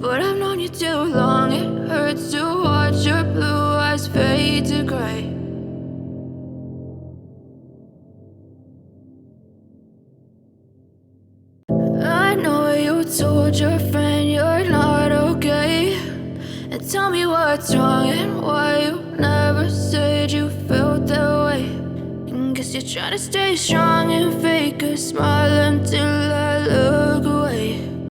But I've known you too long, it hurts to watch your blue eyes fade to gray. I know you told your friend you're not okay, and tell me what's wrong and why you never said you felt that way. And guess you're trying to stay strong and fake a smile until I look away.